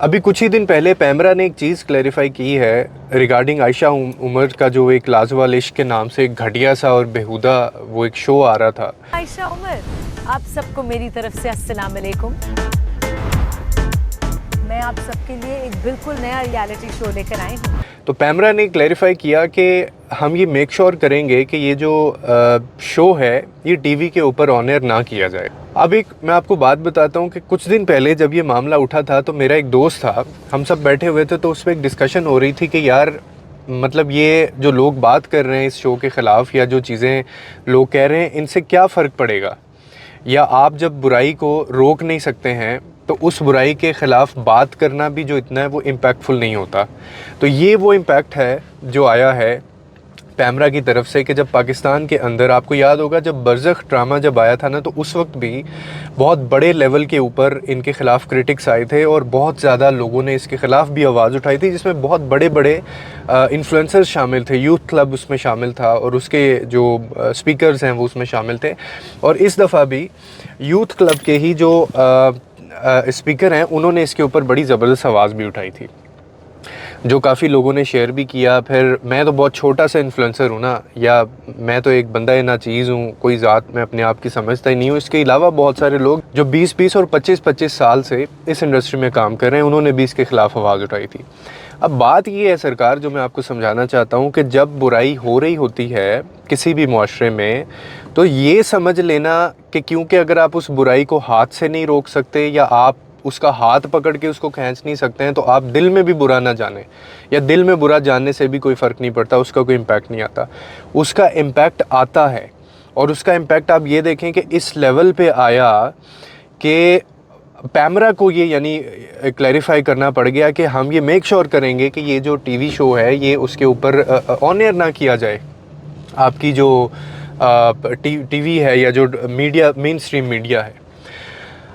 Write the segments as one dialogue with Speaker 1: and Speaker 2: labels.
Speaker 1: ابھی کچھ ہی دن پہلے پیمرا نے ایک چیز کلیریفائی کی ہے ریگارڈنگ عائشہ عمر کا جو ایک لازوال عشق کے نام سے ایک گھٹیا سا اور بیہودہ وہ ایک شو آ رہا تھا.
Speaker 2: عائشہ عمر، آپ سب کو میری طرف سے السلام علیکم. میں آپ سب کے لیے ایک بالکل نیا ریالٹی شو لے کر آئی ہوں.
Speaker 1: تو پیمرا نے کلیریفائی کیا کہ ہم یہ میک شور کریں گے کہ یہ جو شو ہے یہ ٹی وی کے اوپر آن ایئر نہ کیا جائے. اب ایک میں آپ کو بات بتاتا ہوں کہ کچھ دن پہلے جب یہ معاملہ اٹھا تھا تو میرا ایک دوست تھا، ہم سب بیٹھے ہوئے تھے تو اس پہ ایک ڈسکشن ہو رہی تھی کہ یار مطلب یہ جو لوگ بات کر رہے ہیں اس شو کے خلاف یا جو چیزیں لوگ کہہ رہے ہیں ان سے کیا فرق پڑے گا، یا آپ جب برائی کو روک نہیں سکتے ہیں تو اس برائی کے خلاف بات کرنا بھی جو اتنا ہے وہ امپیکٹفل نہیں ہوتا. تو یہ وہ امپیکٹ ہے جو آیا ہے پیمرا کی طرف سے کہ جب پاکستان کے اندر، آپ کو یاد ہوگا جب برزخ ڈرامہ جب آیا تھا نا تو اس وقت بھی بہت بڑے لیول کے اوپر ان کے خلاف کرٹکس آئے تھے اور بہت زیادہ لوگوں نے اس کے خلاف بھی آواز اٹھائی تھی، جس میں بہت بڑے بڑے انفلوئنسرز شامل تھے. یوتھ کلب اس میں شامل تھا اور اس کے جو اسپیکرز ہیں وہ اس میں شامل تھے. اور اس دفعہ بھی یوتھ کلب کے ہی جو اسپیکر ہیں انہوں نے اس کے اوپر بڑی زبردست آواز بھی اٹھائی تھی، جو کافی لوگوں نے شیئر بھی کیا. پھر میں تو بہت چھوٹا سا انفلوئنسر ہوں نا، یا میں تو ایک بندہ ناچیز ہوں، کوئی ذات میں اپنے آپ کی سمجھتا ہی نہیں ہوں. اس کے علاوہ بہت سارے لوگ جو 20 اور 25 سال سے اس انڈسٹری میں کام کر رہے ہیں انہوں نے بھی اس کے خلاف آواز اٹھائی تھی. اب بات یہ ہے سرکار، جو میں آپ کو سمجھانا چاہتا ہوں کہ جب برائی ہو رہی ہوتی ہے کسی بھی معاشرے میں تو یہ سمجھ لینا کہ کیونکہ اگر آپ اس برائی کو ہاتھ سے نہیں روک سکتے یا آپ اس کا ہاتھ پکڑ کے اس کو کھینچ نہیں سکتے ہیں تو آپ دل میں بھی برا نہ جانیں، یا دل میں برا جاننے سے بھی کوئی فرق نہیں پڑتا، اس کا کوئی امپیکٹ نہیں آتا. اس کا امپیکٹ آتا ہے، اور اس کا امپیکٹ آپ یہ دیکھیں کہ اس لیول پہ آیا کہ پیمرا کو یہ یعنی کلیریفائی کرنا پڑ گیا کہ ہم یہ میک شور کریں گے کہ یہ جو ٹی وی شو ہے یہ اس کے اوپر آن ایئر نہ کیا جائے. آپ کی جو ٹی وی ہے یا جو میڈیا مین اسٹریم میڈیا ہے.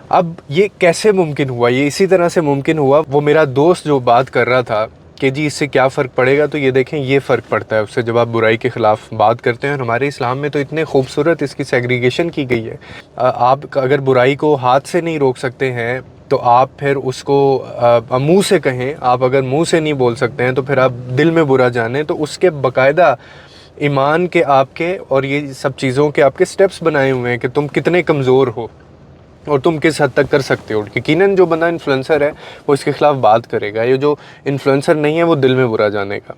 Speaker 1: اب یہ کیسے ممکن ہوا؟ یہ اسی طرح سے ممکن ہوا، وہ میرا دوست جو بات کر رہا تھا کہ جی اس سے کیا فرق پڑے گا، تو یہ دیکھیں یہ فرق پڑتا ہے اس سے جب آپ برائی کے خلاف بات کرتے ہیں. اور ہمارے اسلام میں تو اتنے خوبصورت اس کی سیگریگیشن کی گئی ہے. آپ اگر برائی کو ہاتھ سے نہیں روک سکتے ہیں تو آپ پھر اس کو منہ سے کہیں، آپ اگر منہ سے نہیں بول سکتے ہیں تو پھر آپ دل میں برا جانیں. تو اس کے باقاعدہ ایمان کے آپ کے اور یہ سب چیزوں کے آپ کے سٹیپس بنائے ہوئے ہیں کہ تم کتنے کمزور ہو اور تم کس حد تک کر سکتے ہو. یقیناً جو بندہ انفلوئنسر ہے وہ اس کے خلاف بات کرے گا، یہ جو انفلوئنسر نہیں ہے وہ دل میں برا جانے گا.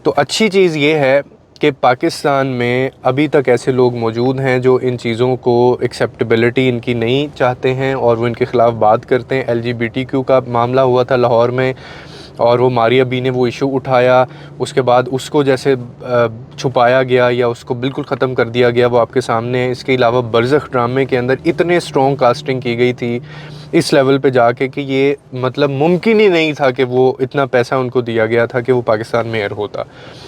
Speaker 1: تو اچھی چیز یہ ہے کہ پاکستان میں ابھی تک ایسے لوگ موجود ہیں جو ان چیزوں کو ایکسیپٹیبلٹی ان کی نہیں چاہتے ہیں اور وہ ان کے خلاف بات کرتے ہیں. LGBTQ کا معاملہ ہوا تھا لاہور میں اور وہ ماریا بی نے وہ ایشو اٹھایا، اس کے بعد اس کو جیسے چھپایا گیا یا اس کو بالکل ختم کر دیا گیا، وہ آپ کے سامنے ہے. اس کے علاوہ برزخ ڈرامے کے اندر اتنے اسٹرانگ کاسٹنگ کی گئی تھی اس لیول پہ جا کے کہ یہ مطلب ممکن ہی نہیں تھا کہ وہ اتنا پیسہ ان کو دیا گیا تھا کہ وہ پاکستان میں ایئر ہوتا.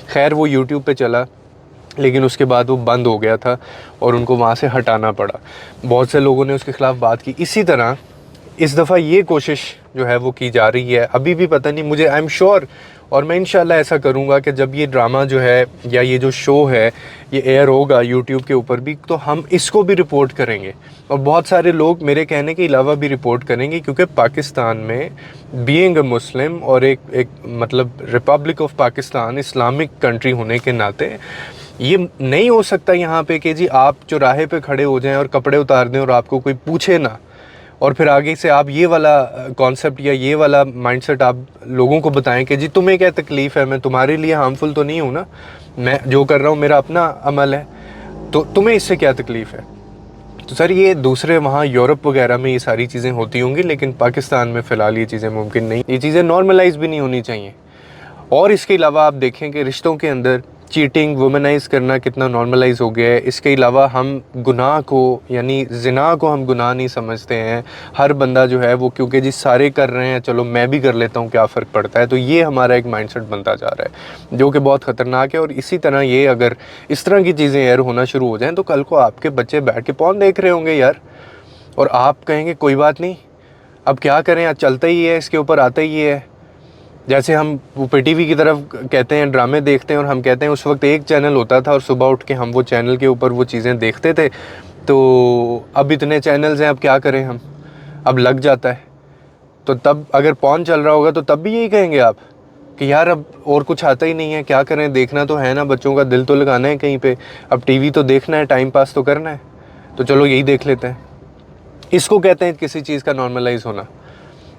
Speaker 1: خیر وہ یوٹیوب پہ چلا لیکن اس کے بعد وہ بند ہو گیا تھا اور ان کو وہاں سے ہٹانا پڑا. بہت سے لوگوں نے اس کے خلاف بات کی. اسی طرح اس دفعہ یہ کوشش جو ہے وہ کی جا رہی ہے. ابھی بھی پتہ نہیں مجھے، آئی ایم شیور، اور میں انشاءاللہ ایسا کروں گا کہ جب یہ ڈرامہ جو ہے یا یہ جو شو ہے یہ ایئر ہوگا یوٹیوب کے اوپر بھی تو ہم اس کو بھی رپورٹ کریں گے اور بہت سارے لوگ میرے کہنے کے علاوہ بھی رپورٹ کریں گے، کیونکہ پاکستان میں بینگ اے مسلم اور ایک مطلب republic of Pakistan Islamic country ہونے کے ناطے یہ نہیں ہو سکتا یہاں پہ کہ جی آپ چوراہے پہ کھڑے ہو جائیں اور کپڑے اتار دیں اور آپ کو کوئی پوچھے نہ، اور پھر آگے سے آپ یہ والا کانسیپٹ یا یہ والا مائنڈ سیٹ آپ لوگوں کو بتائیں کہ جی تمہیں کیا تکلیف ہے، میں تمہارے لیے ہارمفل تو نہیں ہوں نا، میں جو کر رہا ہوں میرا اپنا عمل ہے، تو تمہیں اس سے کیا تکلیف ہے. تو سر یہ دوسرے وہاں یورپ وغیرہ میں یہ ساری چیزیں ہوتی ہوں گی لیکن پاکستان میں فی الحال یہ چیزیں ممکن نہیں، یہ چیزیں نارملائز بھی نہیں ہونی چاہیے. اور اس کے علاوہ آپ دیکھیں کہ رشتوں کے اندر چیٹنگ وومنائز کرنا کتنا نارملائز ہو گیا ہے. اس کے علاوہ ہم گناہ کو یعنی زنا کو ہم گناہ نہیں سمجھتے ہیں. ہر بندہ جو ہے وہ کیونکہ جی سارے کر رہے ہیں چلو میں بھی کر لیتا ہوں، کیا فرق پڑتا ہے. تو یہ ہمارا ایک مائنڈ سیٹ بنتا جا رہا ہے جو کہ بہت خطرناک ہے. اور اسی طرح یہ اگر اس طرح کی چیزیں ایئر ہونا شروع ہو جائیں تو کل کو آپ کے بچے بیٹھ کے پون دیکھ رہے ہوں گے یار، اور آپ کہیں گے کوئی بات نہیں اب کیا کریں، چلتا ہی ہے، اس کے اوپر آتا ہی ہے. جیسے ہم پے ٹی وی کی طرف کہتے ہیں ڈرامے دیکھتے ہیں اور ہم کہتے ہیں اس وقت ایک چینل ہوتا تھا اور صبح اٹھ کے ہم وہ چینل کے اوپر وہ چیزیں دیکھتے تھے، تو اب اتنے چینلز ہیں اب کیا کریں ہم، اب لگ جاتا ہے. تو تب اگر پون چل رہا ہوگا تو تب بھی یہی کہیں گے آپ کہ یار اب اور کچھ آتا ہی نہیں ہے, کیا کریں, دیکھنا تو ہے نا, بچوں کا دل تو لگانا ہے کہیں پہ, اب ٹی وی تو دیکھنا ہے, ٹائم پاس تو کرنا ہے, تو چلو یہی دیکھ لیتے ہیں. اس کو کہتے ہیں کسی چیز کا نارملائز ہونا,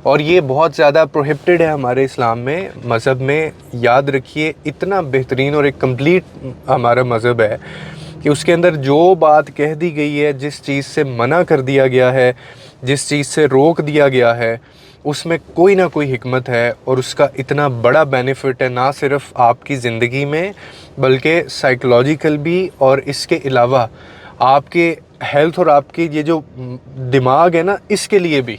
Speaker 1: اور یہ بہت زیادہ پروہیبٹڈ ہے ہمارے اسلام میں, مذہب میں. یاد رکھیے اتنا بہترین اور ایک کمپلیٹ ہمارا مذہب ہے کہ اس کے اندر جو بات کہہ دی گئی ہے, جس چیز سے منع کر دیا گیا ہے, جس چیز سے روک دیا گیا ہے, اس میں کوئی نہ کوئی حکمت ہے, اور اس کا اتنا بڑا بینیفٹ ہے نہ صرف آپ کی زندگی میں بلکہ سائیکلوجیکل بھی, اور اس کے علاوہ آپ کے ہیلتھ اور آپ کی یہ جو دماغ ہے نا اس کے لیے بھی.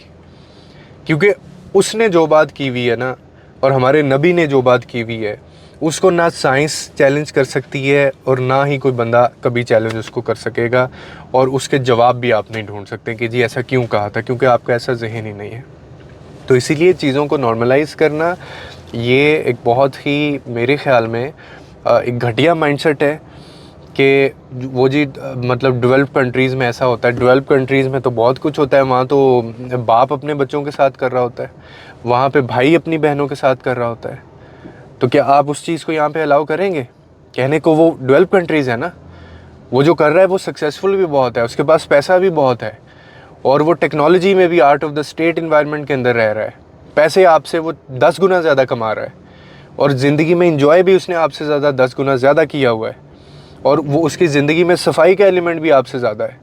Speaker 1: کیونکہ اس نے جو بات کی ہوئی ہے نا, اور ہمارے نبی نے جو بات کی ہوئی ہے, اس کو نہ سائنس چیلنج کر سکتی ہے اور نہ ہی کوئی بندہ کبھی چیلنج اس کو کر سکے گا, اور اس کے جواب بھی آپ نہیں ڈھونڈ سکتے کہ جی ایسا کیوں کہا تھا, کیونکہ آپ کا ایسا ذہن ہی نہیں ہے. تو اسی لیے چیزوں کو نارملائز کرنا یہ ایک بہت ہی میرے خیال میں ایک گھٹیا مائنڈ سیٹ ہے کہ وہ جی مطلب ڈیولپ کنٹریز میں ایسا ہوتا ہے. ڈیولپ کنٹریز میں تو بہت کچھ ہوتا ہے, وہاں تو باپ اپنے بچوں کے ساتھ کر رہا ہوتا ہے, وہاں پہ بھائی اپنی بہنوں کے ساتھ کر رہا ہوتا ہے. تو کیا آپ اس چیز کو یہاں پہ الاؤ کریں گے؟ کہنے کو وہ ڈیولپ کنٹریز ہے نا, وہ جو کر رہا ہے وہ سکسیزفل بھی بہت ہے, اس کے پاس پیسہ بھی بہت ہے, اور وہ ٹیکنالوجی میں بھی art of the state environment کے اندر رہ رہا ہے. پیسے آپ سے وہ 10 گنا زیادہ کما رہا ہے, اور زندگی میں انجوائے بھی اس نے آپ سے زیادہ 10 گنا زیادہ کیا ہوا ہے, اور وہ اس کی زندگی میں صفائی کا ایلیمنٹ بھی آپ سے زیادہ ہے,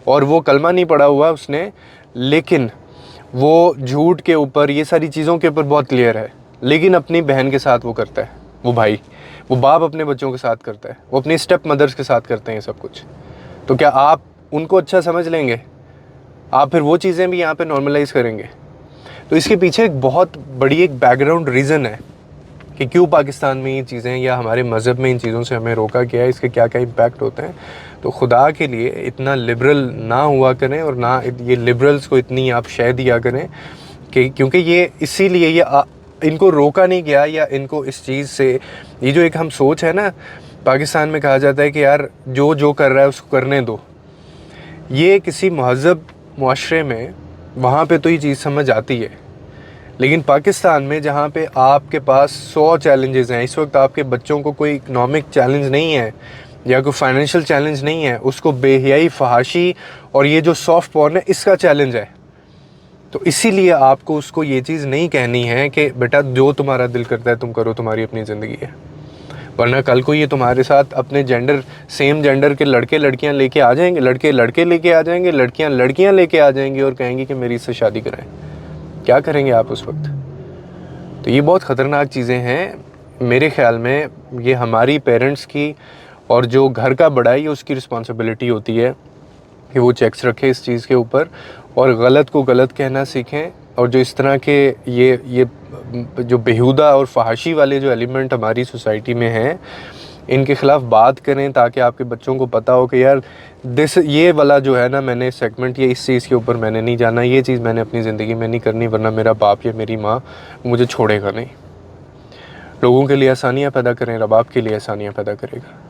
Speaker 1: اور وہ کلمہ نہیں پڑھا ہوا اس نے, لیکن وہ جھوٹ کے اوپر یہ ساری چیزوں کے اوپر بہت کلیئر ہے. لیکن اپنی بہن کے ساتھ وہ کرتا ہے, وہ بھائی, وہ باپ اپنے بچوں کے ساتھ کرتا ہے, وہ اپنی اسٹیپ مدرس کے ساتھ کرتے ہیں یہ سب کچھ. تو کیا آپ ان کو اچھا سمجھ لیں گے؟ آپ پھر وہ چیزیں بھی یہاں پہ نارملائز کریں گے؟ تو اس کے پیچھے ایک بہت بڑی ایک بیک گراؤنڈ ریزن ہے کہ کیوں پاکستان میں یہ چیزیں یا ہمارے مذہب میں ان چیزوں سے ہمیں روکا گیا ہے, اس کے کیا کیا امپیکٹ ہوتے ہیں. تو خدا کے لیے اتنا لبرل نہ ہوا کریں, اور نہ یہ لبرلز کو اتنی آپ شے دیا کریں کہ کیونکہ یہ اسی لیے یہ ان کو روکا نہیں گیا, یا ان کو اس چیز سے یہ جو ایک ہم سوچ ہے نا, پاکستان میں کہا جاتا ہے کہ یار جو کر رہا ہے اس کو کرنے دو. یہ کسی مہذب معاشرے میں وہاں پہ تو یہ چیز سمجھ آتی ہے, لیکن پاکستان میں جہاں پہ آپ کے پاس 100 چیلنجز ہیں, اس وقت آپ کے بچوں کو کوئی اکنامک چیلنج نہیں ہے یا کوئی فائنینشیل چیلنج نہیں ہے, اس کو بے حیائی, فحاشی اور یہ جو سافٹ پورن ہے اس کا چیلنج ہے. تو اسی لیے آپ کو اس کو یہ چیز نہیں کہنی ہے کہ بیٹا جو تمہارا دل کرتا ہے تم کرو, تمہاری اپنی زندگی ہے. ورنہ کل کو یہ تمہارے ساتھ اپنے سیم جینڈر کے لڑکے لڑکیاں لے کے آ جائیں گے, لڑکے لے کے آ جائیں گے, لڑکیاں لے کے آ جائیں گی, اور کہیں گی کہ میری اس سے شادی کرائیں. کیا کریں گے آپ اس وقت؟ تو یہ بہت خطرناک چیزیں ہیں میرے خیال میں. یہ ہماری پیرنٹس کی اور جو گھر کا بڑا ہے اس کی رسپانسبلٹی ہوتی ہے کہ وہ چیکس رکھے اس چیز کے اوپر, اور غلط کو غلط کہنا سیکھیں. اور جو اس طرح کے یہ جو بیہودہ اور فحاشی والے جو ایلیمنٹ ہماری سوسائٹی میں ہیں, ان کے خلاف بات کریں تاکہ آپ کے بچوں کو پتہ ہو کہ یار یہ والا جو ہے نا, میں نے سیگمنٹ یہ اس چیز کے اوپر میں نے نہیں جانا, یہ چیز میں نے اپنی زندگی میں نہیں کرنی, ورنہ میرا باپ یا میری ماں مجھے چھوڑے گا نہیں. لوگوں کے لیے آسانیاں پیدا کریں, رب آپ کے لیے آسانیاں پیدا کرے گا.